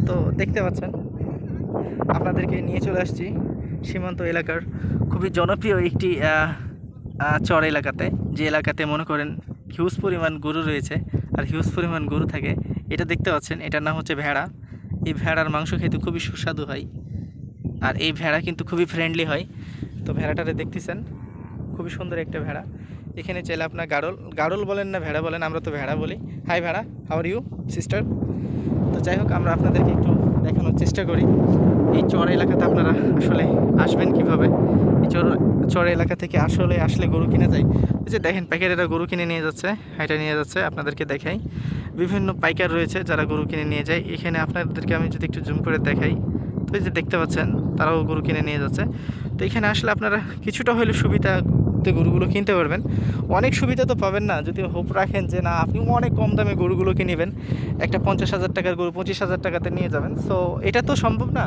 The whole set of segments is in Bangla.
তো দেখতে পাচ্ছেন আপনাদেরকে নিয়ে চলে আসছি সীমান্ত এলাকার খুবই জনপ্রিয় একটি চর এলাকাতে, যে এলাকাতে মনে করেন হিউজ পরিমাণ গরু রয়েছে আর হিউজ পরিমাণ গরু থাকে। এটা দেখতে পাচ্ছেন, এটার নাম হচ্ছে ভেড়া। এই ভেড়ার মাংস খেতে খুবই সুস্বাদু হয় আর এই ভেড়া কিন্তু খুবই ফ্রেন্ডলি হয়। তো ভেড়াটারে দেখতেছেন, খুবই সুন্দর একটা ভেড়া। এখানে চাইলে আপনার গাড়ল বলেন না ভেড়া বলেন, আমরা তো ভেড়া বলি। হাই ভেড়া, হাউ আর ইউ সিস্টার? তো যাই হোক, আমরা আপনাদেরকে একটু দেখানোর চেষ্টা করি এই চর এলাকাতে আপনারা আসলে আসবেন কিভাবে। এই চর এলাকা থেকে আসলে গরু কিনা যায়। এই যে দেখেন পাইকারেরা গরু কিনে নিয়ে যাচ্ছে, হাইটা নিয়ে যাচ্ছে। আপনাদেরকে দেখাই, বিভিন্ন পাইকার রয়েছে যারা গরু কিনে নিয়ে যায়। এখানে আপনাদেরকে আমি যদি একটু জুম করে দেখাই, তো এই যে দেখতে পাচ্ছেন তারাও গরু কিনে নিয়ে যাচ্ছে। তো এখানে আসলে আপনারা কিছুটা হলে সুবিধাতে গরুগুলো কিনতে পারবেন। অনেক সুবিধা তো পাবেন না যদি হোপ রাখেন যে না আপনি অনেক কম দামে গরুগুলো কিনবেন, একটা 50,000 টাকার গরু 25,000 টাকাতে নিয়ে যাবেন। সো এটা তো সম্ভব না,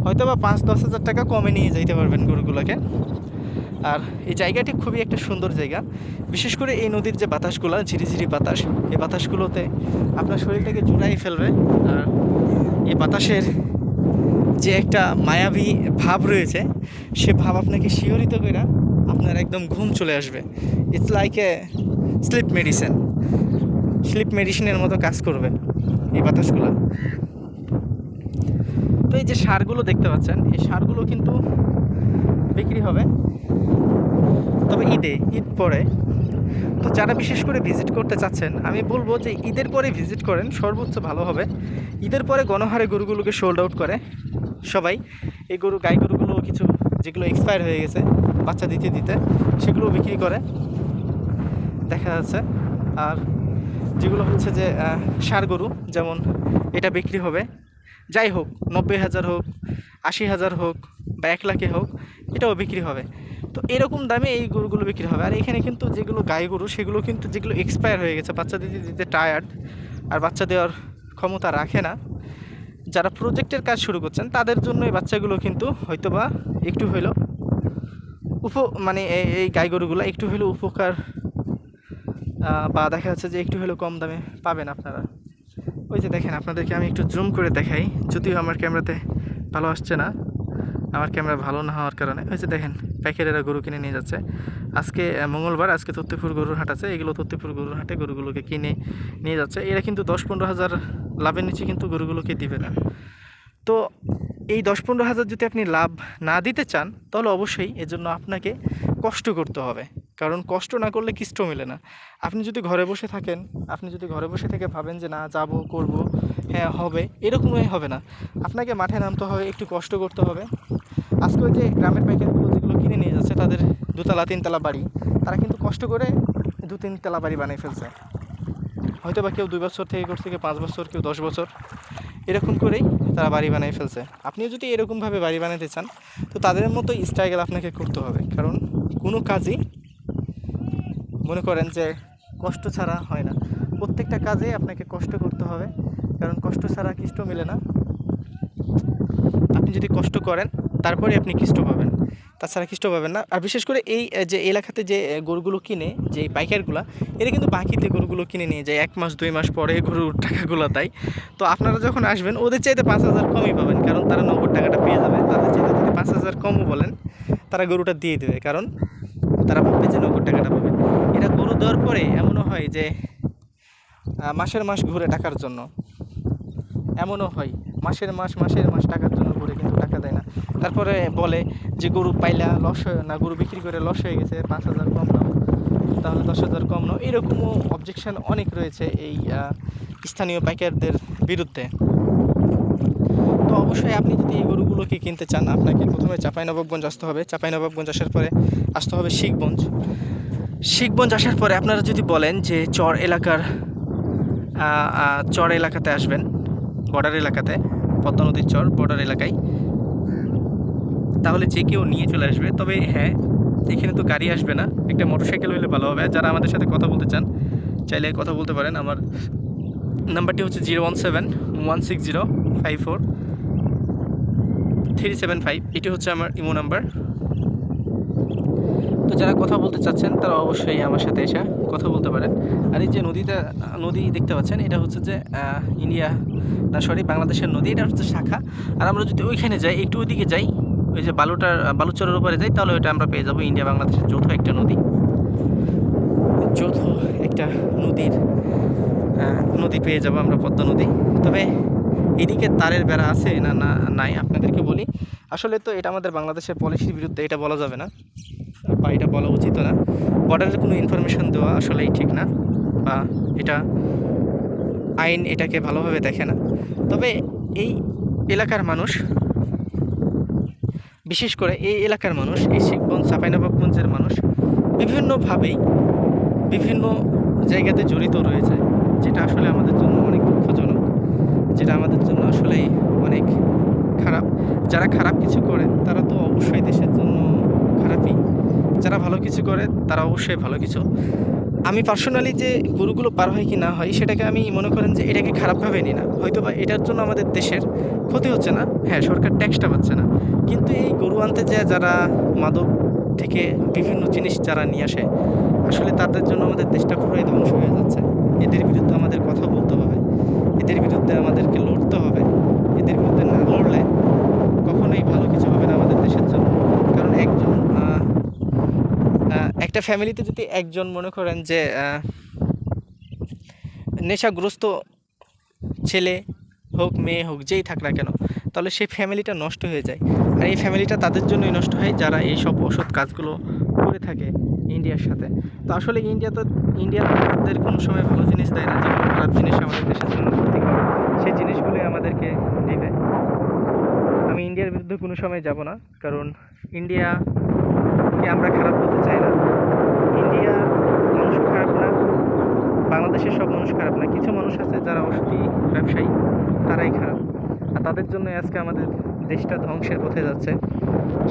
হয়তো বা 5-10 হাজার টাকা কমে নিয়ে যাইতে পারবেন গরুগুলোকে। আর এই জায়গাটি খুবই একটা সুন্দর জায়গা, বিশেষ করে এই নদীর যে বাতাসগুলো, ঝিরিঝিরি বাতাস, এই বাতাসগুলোতে আপনার শরীরটাকে জুড়াই ফেলবে। আর এই বাতাসের যে একটা মায়াবী ভাব রয়েছে, সে ভাব আপনাকে শিহরিত করে আপনার একদম ঘুম চলে আসবে। ইটস লাইক এ স্লিপ মেডিসিনের মতো কাজ করবে এই বাতাসগুলো। তো এই যে সারগুলো দেখতে পাচ্ছেন, এই সারগুলো কিন্তু বিক্রি হবে, তবে ঈদ পরে। তো যারা বিশেষ করে ভিজিট করতে চাচ্ছেন, আমি বলবো যে ঈদের পরে ভিজিট করেন, সর্বোচ্চ ভালো হবে। ঈদের পরে গণহারে গরুগুলোকে সোল্ড আউট করে সবাই। এই গাই গরুগুলো কিছু যেগুলো এক্সপায়ার হয়ে গেছে বাচ্চা দিতে দিতে, সেগুলো বিক্রি করে দেখা যাচ্ছে। আর যেগুলো হচ্ছে যে ষাঁড় গরু, যেমন এটা বিক্রি হবে, যাই হোক 90,000 হোক, 80,000 হোক বা 1 লাখে হোক, এটাও বিক্রি হবে। তো এরকম দামে এই গরুগুলো বিক্রি হবে। আর এখানে কিন্তু যেগুলো গাই গরু, সেগুলো কিন্তু যেগুলো এক্সপায়ার হয়ে গেছে, বাচ্চা দিতে দিতে টায়ার্ড আর বাচ্চা দেওয়ার ক্ষমতা রাখে না, যারা প্রজেক্টের কাজ শুরু করছেন তাদের জন্য এই বাচ্চাগুলো কিন্তু হয়তোবা একটু হইলেও মানে এই গাই গরুগুলো একটু হলেও উপকার বা দেখা যাচ্ছে যে একটু হলেও কম দামে পাবেন আপনারা। ওই যে দেখেন, আপনাদেরকে আমি একটু জুম করে দেখাই, যদিও আমার ক্যামেরাতে ভালো আসছে না, আমার ক্যামেরা ভালো না হওয়ার কারণে। ওই যে দেখেন পাইকারেরা গরু কিনে নিয়ে যাচ্ছে। আজকে মঙ্গলবার, আজকে তত্ত্বপুর গরুর হাট আছে, এগুলো তত্ত্বপুর গরুর হাটে গরুগুলোকে কিনে নিয়ে যাচ্ছে। এরা কিন্তু 10-15 হাজার লাভের নিচে কিন্তু গরুগুলোকে দিবে না। তো এই 10-15 হাজার যদি আপনি লাভ না দিতে চান, তাহলে অবশ্যই এজন্য আপনাকে কষ্ট করতে হবে, কারণ কষ্ট না করলে কিচ্ছু মেলে না। আপনি যদি ঘরে বসে থাকেন, আপনি যদি ঘরে বসে থেকে ভাবেন যে না যাব করব, হ্যাঁ হবে, এরকমই হবে না। আপনাকে মাঠে নামতে হবে, একটু কষ্ট করতে হবে। আজকে ওই যে গ্রামের পাইকারগুলো যেগুলো কিনে নিয়ে যাচ্ছে, তাদের 2-3 তলা বাড়ি, তারা কিন্তু কষ্ট করে 2-3 তলা বাড়ি বানিয়ে ফেলছে। হয়তো বা কেউ 2 বছর থেকে করছে, কেউ 5 বছর, কেউ 10 বছর, এরকম করেই তারা বাড়ি বানিয়ে ফেলছে। আপনিও যদি এরকমভাবে বাড়ি বানাতে চান, তো তাদের মতোই স্ট্রাগল আপনাকে করতে হবে, কারণ কোনো কাজই মনে করেন যে কষ্ট ছাড়া হয় না। প্রত্যেকটা কাজে আপনাকে কষ্ট করতে হবে, কারণ কষ্ট ছাড়া কিষ্ট মেলে না। আপনি যদি কষ্ট করেন তারপরে আপনি কিষ্ট পাবেন, তাছাড়া কিষ্ট পাবেন না। আর বিশেষ করে এই যে এলাকাতে যে গরুগুলো কিনে, যে পাইকারগুলো, এরা কিন্তু বাকিতে গরুগুলো কিনে নিয়ে যায় 1 মাস 2 মাস পরে গরুর টাকাগুলো দেয়। তো আপনারা যখন আসবেন ওদের চাইতে 5,000 কমই পাবেন, কারণ তারা নগদ টাকাটা পেয়ে যাবে। তাদের চাইতে যদি 5,000 কমও বলেন, তারা গরুটা দিয়ে দেবে, কারণ তারা ভাববে যে নগদ টাকাটা পাবে। এরা গরু দেওয়ার পরে এমনও হয় যে মাসের মাস ঘুরে টাকার জন্য, এমনও হয় মাসের মাস টাকার জন্য ঘুরে, কিন্তু টাকা দেয় না। তারপরে বলে যে গরু পাইলা লস হয় না, গরু বিক্রি করে লস হয়ে গেছে, 5,000 কম নাও, তাহলে 10,000 কম নাও। এরকমও অবজেকশন অনেক রয়েছে এই স্থানীয় পাইকারদের বিরুদ্ধে। তো অবশ্যই আপনি যদি এই গরুগুলোকে কিনতে চান, আপনাকে প্রথমে চাঁপাইনবাবগঞ্জ আসতে হবে। চাঁপাইনবাবগঞ্জ আসার পরে আসতে হবে শিখগঞ্জ আসার পরে আপনারা যদি বলেন যে চর এলাকাতে আসবেন, বর্ডার এলাকাতে, পদ্মা নদীর চর বর্ডার এলাকায়, তাহলে যে কেউ নিয়ে চলে আসবে। তবে হ্যাঁ, এখানে তো গাড়ি আসবে না, একটা মোটরসাইকেল হলে ভালো হবে। যারা আমাদের সাথে কথা বলতে চান, চাইলে কথা বলতে পারেন। আমার নাম্বারটি হচ্ছে 017-160-54-375, এটি হচ্ছে আমার ইমো নাম্বার। তো যারা কথা বলতে চাচ্ছেন তারা অবশ্যই আমার সাথে এসে কথা বলতে পারেন। আর এই যে নদী দেখতে পাচ্ছেন, এটা হচ্ছে যে ইন্ডিয়া না সরি বাংলাদেশের নদী, এটা হচ্ছে শাখা। আর আমরা যদি ওইখানে যাই, একটু ওইদিকে যাই, ওই যে বালুচরের উপরে যাই, তাহলে ওইটা আমরা পেয়ে যাবো ইন্ডিয়া বাংলাদেশের যৌথ একটা নদী, যৌথ একটা নদী পেয়ে যাবো আমরা, পদ্মা নদী। তবে এদিকে তারের বেড়া আছে না না নাই আপনাদেরকে বলি, আসলে তো এটা আমাদের বাংলাদেশের পলিসির বিরুদ্ধে, এটা বলা যাবে না বা এটা বলা উচিত না। বর্ডারের কোনো ইনফরমেশন দেওয়া আসলেই ঠিক না, বা এটা আইন এটাকে ভালোভাবে দেখে না। তবে এই এলাকার মানুষ, বিশেষ করে এই এলাকার মানুষ, এই শিখগঞ্জ চাঁপাইনবাবগঞ্জের মানুষ বিভিন্নভাবেই বিভিন্ন জায়গাতে জড়িত রয়েছে, যেটা আসলে আমাদের জন্য অনেক দুঃখজনক, যেটা আমাদের জন্য আসলেই অনেক খারাপ। যারা খারাপ কিছু করে তারা তো অবশ্যই দেশের জন্য খারাপই, যারা ভালো কিছু করে তারা অবশ্যই ভালো কিছু। আমি পার্সোনালি যে গরুগুলো পার হয় কি না হয় সেটাকে আমি মনে করেন যে এটাকে খারাপভাবে নিই না, হয়তো বা এটার জন্য আমাদের দেশের ক্ষতি হচ্ছে না, হ্যাঁ সরকার ট্যাক্সটা পাচ্ছে না, কিন্তু এই গরু আনতে যায় যারা মাদক থেকে বিভিন্ন জিনিস যারা নিয়ে আসে, আসলে তাদের জন্য আমাদের দেশটা পুরোই ধ্বংস হয়ে যাচ্ছে। এদের বিরুদ্ধে আমাদের কথা বলতে হবে, এদের বিরুদ্ধে আমাদেরকে লড়তে হবে। এদের বিরুদ্ধে না লড়লে কখনোই ভালো কিছু হবে না আমাদের দেশের জন্য। কারণ একটা ফ্যামিলিতে যদি একজন মনে করেন যে নেশাগ্রস্ত ছেলে হোক মেয়ে হোক যেই থাক না কেন, তাহলে সেই ফ্যামিলিটা নষ্ট হয়ে যায়। আর এই ফ্যামিলিটা তাদের জন্যই নষ্ট হয় যারা এই সব অসৎ কাজগুলো করে থাকে ইন্ডিয়ার সাথে। তো আসলে ইন্ডিয়া আমাদের কোনো সময় ভালো জিনিস দেয় না, যেগুলো খারাপ জিনিস আমাদের দেশের জন্য ক্ষতিকর সেই জিনিসগুলোই আমাদেরকে দিবে। আমি ইন্ডিয়ার বিরুদ্ধে কোনো সময় যাব না, কারণ ইন্ডিয়াকে আমরা খারাপ বলতে চাই না। ইন্ডিয়ার মানুষ খারাপ না, বাংলাদেশের সব মানুষ খারাপ না, কিছু মানুষ আছে যারা অসতী ব্যবসায়ী, তারাই খারাপ। আর তাদের জন্য আজকে আমাদের দেশটা ধ্বংসের পথে যাচ্ছে।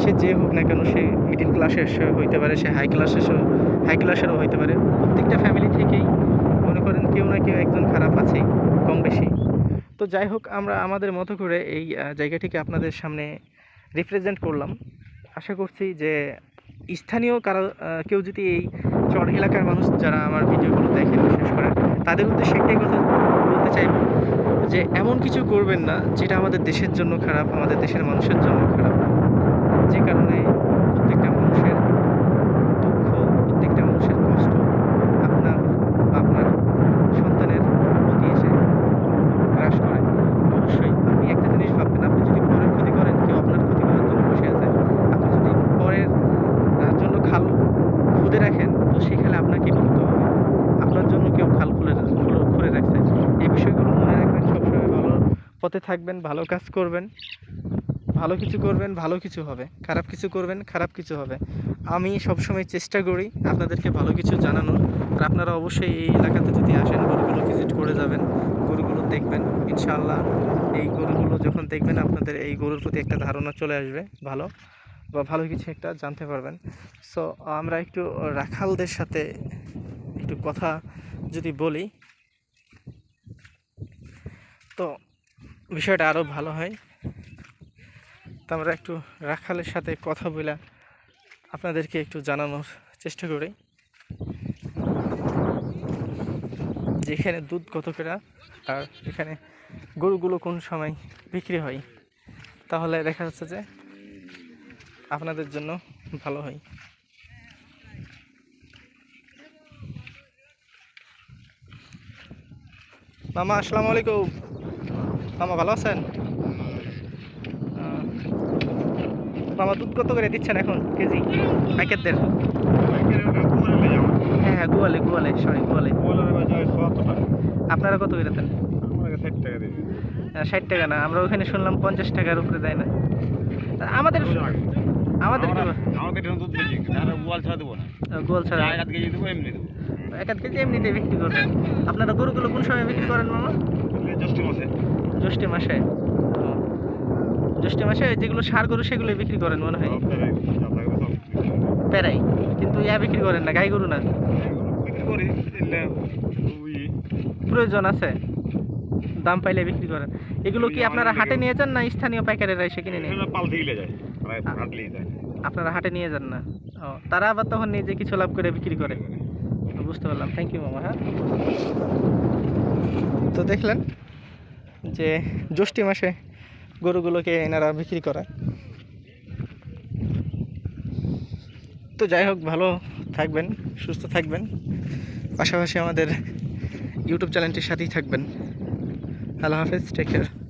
সে যে হোক না কেন, সে মিডিল ক্লাসের হইতে পারে, সে হাই ক্লাসেরও হইতে পারে, প্রত্যেকটা ফ্যামিলি থেকেই মনে করেন কেউ না কেউ একজন খারাপ আছেই কম বেশি। তো যাই হোক, আমরা আমাদের মতো করে এই জায়গাটিকে আপনাদের সামনে রিপ্রেজেন্ট করলাম। আশা করছি যে স্থানীয় কেউ যদি এই চর এলাকার মানুষ যারা আমার ভিডিওগুলো দেখেন বিশেষ করে, তাদের উদ্দেশ্যে একটাই কথা বলতে চাইব যে এমন কিছু করবেন না যেটা আমাদের দেশের জন্য খারাপ, আমাদের দেশের মানুষের জন্য খারাপ, যে কারণে প্রত্যেকটা মানুষের দুঃখ, প্রত্যেকটা মানুষের কষ্ট আপনার আপনার সন্তানের প্রতি এসে গ্রাস করে। অবশ্যই আপনি একটা জিনিস ভাববেন, আপনি যদি পরের ক্ষতি করেন, কেউ আপনার ক্ষতি করার জন্য বসে আছে। আপনি যদি পরের জন্য খাল খুদে রাখেন, তো সেই খালে আপনাকে করতে হবে, আপনার জন্য কেউ খাল খুলে রাখছে। এই বিষয়গুলো মনে রাখবেন, সবসময় ভালো পথে থাকবেন, ভালো কাজ করবেন, ভালো কিছু করবেন, ভালো কিছু হবে, খারাপ কিছু করবেন, খারাপ কিছু হবে। আমি সবসময় চেষ্টা করি আপনাদেরকে ভালো কিছু জানানোর। আর আপনারা অবশ্যই এই এলাকাতে যদি আসেন, গরুগুলো ভিজিট করে যাবেন, গরুগুলো দেখবেন। ইনশাআল্লাহ এই গরুগুলো যখন দেখবেন, আপনাদের এই গরুর প্রতি একটা ধারণা চলে আসবে ভালো, বা ভালো কিছু একটা জানতে পারবেন। সো আমরা একটু রাখালদের সাথে একটু কথা যদি বলি, তো বিষয়টা আরও ভালো হয়। তো আমরা একটু রাখালের সাথে কথা বলে আপনাদেরকে একটু জানানোর চেষ্টা করি যে এখানে দুধ কত করে, আর এখানে গরুগুলো কোন সময় বিক্রি হয়, তাহলে দেখা যাচ্ছে যে আপনাদের জন্য ভালো হয়। মামা আসসালামু আলাইকুম। মামা ভালো আছেন? মামা দুধ কত করে দিচ্ছেন এখন কেজি প্যাকেটদের? হ্যাঁ হ্যাঁ, গোয়ালে সরি গোয়ালে। আপনারা কত করে দেন? 60 টাকা না, আমরা ওখানে শুনলাম 50 টাকার উপরে দেয় না। আমাদের আমাদের গোয়াল ছাড়া 1 আধ কেজি এমনিতে বিক্রি করবেন। আপনারা গরুগুলো কোন সময় বিক্রি করেন মামা? জ্যৈষ্ঠ মাসে। জ্যৈষ্ঠ মাসে যেগুলো ষাঁড় গরু সেগুলো বিক্রি করেন মনে হয়, প্যারাই। কিন্তু বিক্রি করেন না, গাই গরু না? প্রয়োজন আছে, দাম পাইলে বিক্রি করেন। এগুলো কি আপনারা হাটে নিয়ে যান না স্থানীয় পাইকারেরা এসে কিনে নেন? আপনারা হাটে নিয়ে যান না? ও, তারা আবার তখন নিজে কিছু লাভ করে বিক্রি করে। বুঝতে পারলাম। থ্যাংক ইউ মামা। হ্যাঁ, তো দেখলেন যে জ্যৈষ্ঠ মাসে গরুগুলোকে এনারা বিক্রি করে। তো যাই হোক, ভালো থাকবেন, সুস্থ থাকবেন, পাশাপাশি আমাদের ইউটিউব চ্যানেলটির সাথেই থাকবেন। আল্লাহ হাফেজ, টেক কেয়ার।